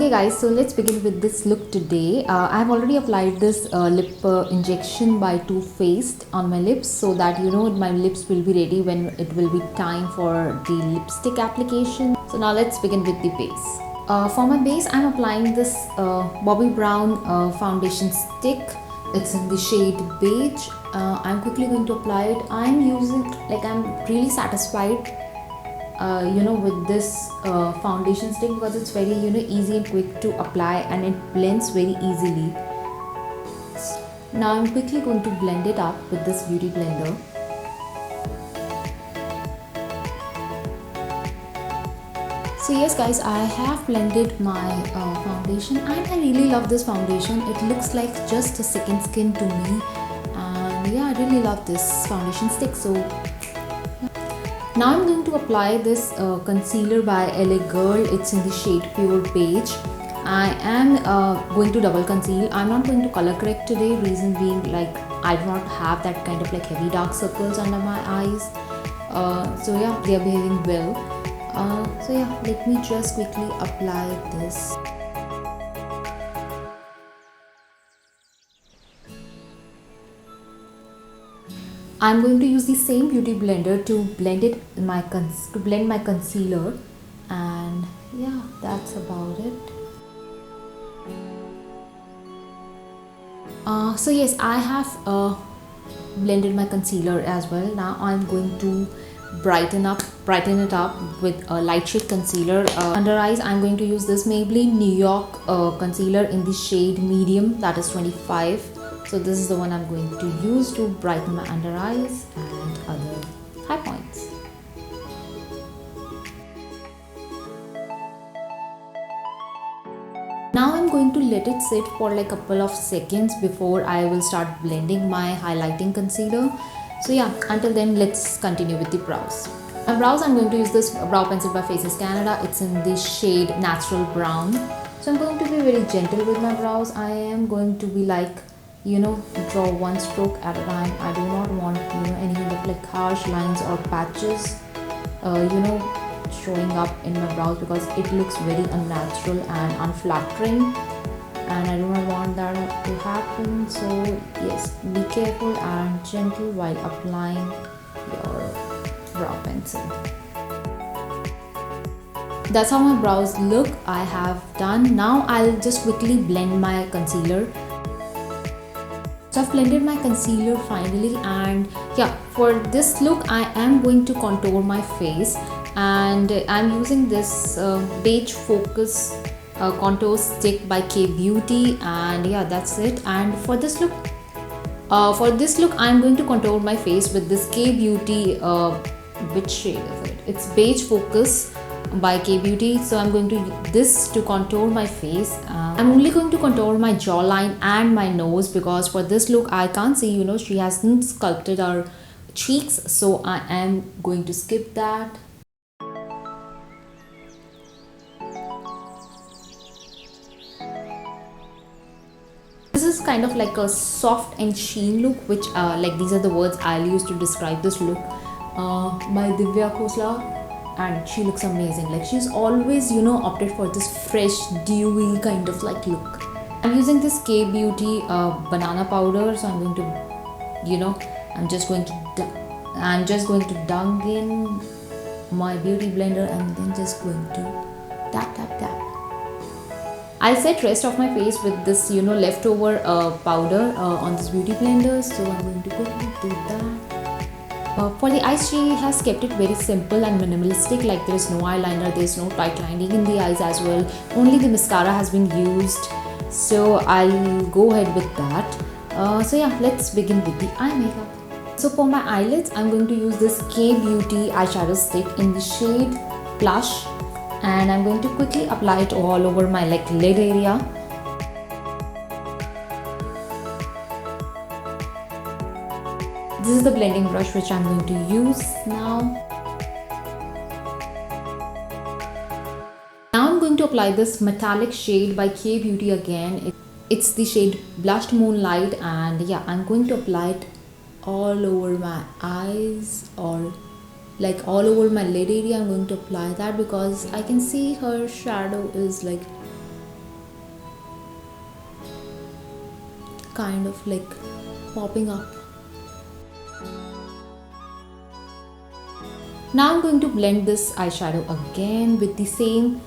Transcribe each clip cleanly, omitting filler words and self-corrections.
Okay guys, so let's begin with this look today. I have already applied this lip injection by Too Faced on my lips, so that my lips will be ready when it will be time for the lipstick application. So now let's begin with the base. For my base, I'm applying this Bobbi Brown foundation stick. It's in the shade beige. I'm quickly going to apply it. I'm really satisfied with this foundation stick because it's very easy and quick to apply, and it blends very easily. Now I'm quickly going to blend it up with this beauty blender. So yes guys, I have blended my foundation, and I really love this foundation. It looks like just a second skin to me, and yeah, I really love this foundation stick. So now I'm going to apply this concealer by LA Girl. It's in the shade Pure Beige. I am going to double conceal. I'm not going to color correct today. Reason being, I do not have that kind of heavy dark circles under my eyes. So yeah, they are behaving well. So yeah, let me just quickly apply this. I'm going to use the same beauty blender to blend my concealer, and yeah, that's about it. So yes, I have blended my concealer as well. Now I'm going to brighten it up with a light shade concealer. Under eyes, I'm going to use this Maybelline New York concealer in the shade medium, that is 25. So this is the one I'm going to use to brighten my under eyes and other high points. Now I'm going to let it sit for a couple of seconds before I will start blending my highlighting concealer. So yeah, until then, let's continue with the brows. My brows, I'm going to use this brow pencil by Faces Canada. It's in the shade Natural Brown. So I'm going to be very gentle with my brows. I am going to be draw one stroke at a time. I do not want any kind of harsh lines or patches showing up in my brows, because it looks very unnatural and unflattering, and I do not want that to happen. So yes, be careful and gentle while applying your brow pencil. That's how my brows look. I have done. Now I'll just quickly blend my concealer. So I've blended my concealer finally, and yeah, for this look I am going to contour my face, and I'm using this beige focus contour stick by K Beauty, and yeah, that's it. And for this look I'm going to contour my face with this K Beauty, which shade is it? It's Beige Focus by K Beauty. So I'm going to use this to contour my face. I'm only going to contour my jawline and my nose, because for this look I can't see, she hasn't sculpted her cheeks, so I am going to skip that. This is kind of like a soft and sheen look, which these are the words I'll use to describe this look. My Divya khosla, and she looks amazing. She's always opted for this fresh dewy kind of look. I'm using this K Beauty banana powder, so I'm going to I'm just going to dunk in my beauty blender, and then just going to tap. I'll set rest of my face with this leftover powder on this beauty blender, so I'm going to quickly do that. For the eyes, she has kept it very simple and minimalistic. There is no eyeliner, there is no tight lining in the eyes as well. Only the mascara has been used, so I'll go ahead with that. So yeah, let's begin with the eye makeup. So for my eyelids, I'm going to use this K Beauty eyeshadow stick in the shade Blush, and I'm going to quickly apply it all over my lid area. This is the blending brush which I'm going to use now. Now I'm going to apply this metallic shade by K Beauty again. It's the shade Blushed Moonlight, and yeah, I'm going to apply it all over my eyes, or all over my lid area. I'm going to apply that because I can see her shadow is kind of like popping up. Now I'm going to blend this eyeshadow again with the same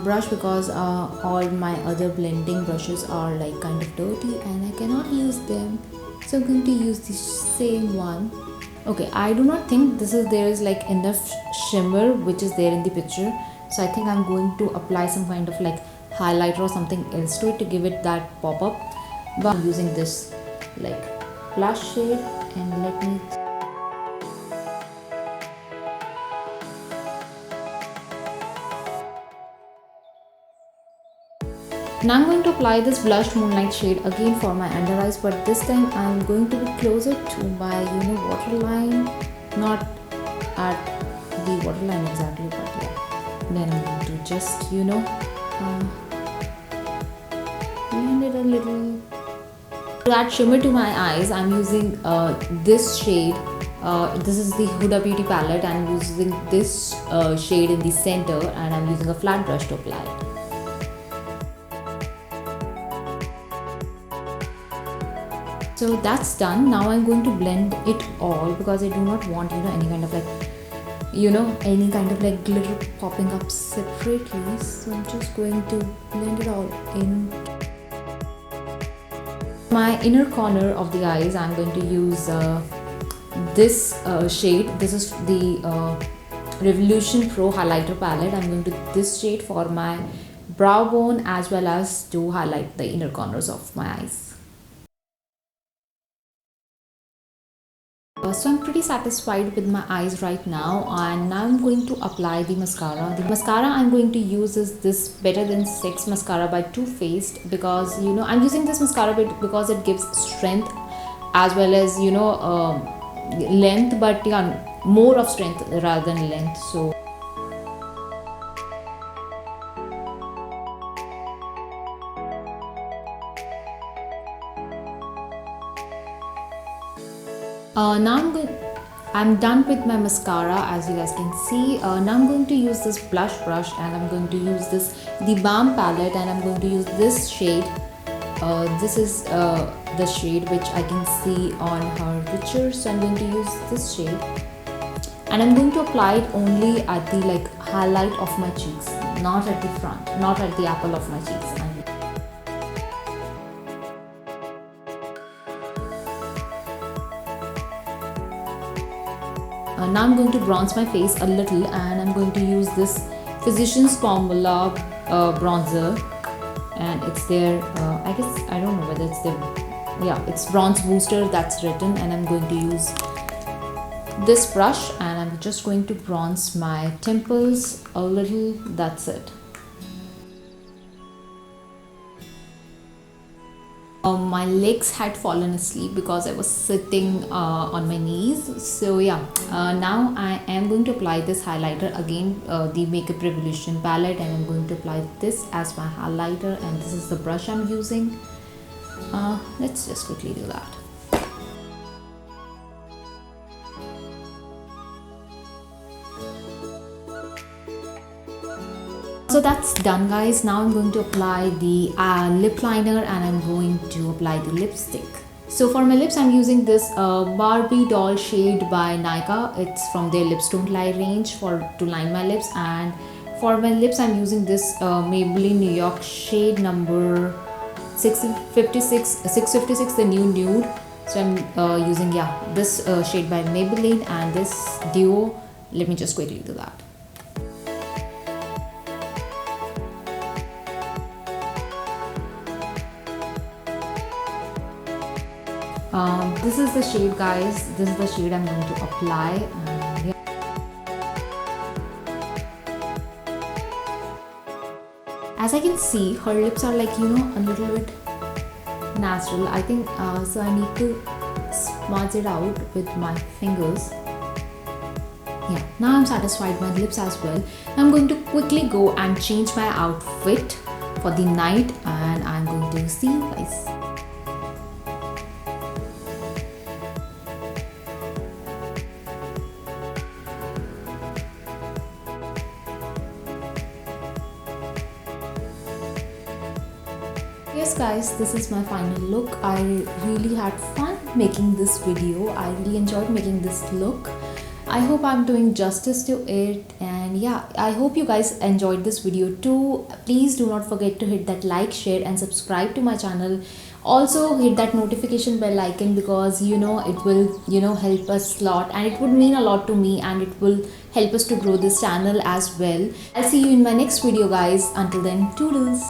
brush, because all my other blending brushes are like kind of dirty and I cannot use them, so I'm going to use the same one. Okay, I do not think there is like enough shimmer which is there in the picture, so I think I'm going to apply some kind of like highlighter or something else to it to give it that pop up. But I'm using this like blush shade, and let me. Now I'm going to apply this blush moonlight shade again for my under eyes, but this time I'm going to be closer to my waterline, not at the waterline exactly, but yeah. Then I'm going to just blend it a little. To add shimmer to my eyes, I'm using this shade. This is the Huda Beauty palette, and I'm using this shade in the center, and I'm using a flat brush to apply it. So that's done. Now I'm going to blend it all, because I do not want any kind of like glitter popping up separately. So I'm just going to blend it all in. My inner corner of the eyes, I'm going to use this shade. This is the Revolution Pro highlighter palette. I'm going to use this shade for my brow bone as well as to highlight the inner corners of my eyes. So I'm pretty satisfied with my eyes right now, and now I'm going to apply the mascara. The mascara I'm going to use is this Better Than Sex mascara by Too Faced, because I'm using this mascara because it gives strength as well as length, but yeah, more of strength rather than length. So now I'm done with my mascara, as you guys can see. Now I'm going to use this blush brush, and I'm going to use the Balm palette, and I'm going to use this shade. This is the shade which I can see on her picture, so I'm going to use this shade, and I'm going to apply it only at the highlight of my cheeks, not at the front, not at the apple of my cheeks. Now I'm going to bronze my face a little, and I'm going to use this Physicians Formula bronzer, and it's there. I guess I don't know whether it's there. Yeah, it's Bronze Booster, that's written, and I'm going to use this brush, and I'm just going to bronze my temples a little. That's it. My legs had fallen asleep because I was sitting on my knees. So yeah, now I am going to apply this highlighter again, the Makeup Revolution palette, and I'm going to apply this as my highlighter, and this is the brush I'm using. Let's just quickly do that. So that's done, guys. Now I'm going to apply the lip liner, and I'm going to apply the lipstick. So for my lips, I'm using this Barbie doll shade by Nykaa. It's from their Lipstone Lie range to line my lips. And for my lips, I'm using this Maybelline New York shade number 656, the new nude. So I'm using this shade by Maybelline and this duo. Let me just quickly do that. This is the shade, guys. This is the shade I'm going to apply. And as I can see, her lips are like, a little bit natural. I think so I need to smudge it out with my fingers. Yeah, now I'm satisfied with my lips as well. I'm going to quickly go and change my outfit for the night, and I'm going to see you guys. Yes guys, this is my final look. I really had fun making this video. I really enjoyed making this look. I hope I'm doing justice to it, and yeah, I hope you guys enjoyed this video too. Please do not forget to hit that like, share and subscribe to my channel. Also hit that notification bell icon, because it will help us a lot, and it would mean a lot to me, and it will help us to grow this channel as well. I'll see you in my next video guys. Until then, toodles.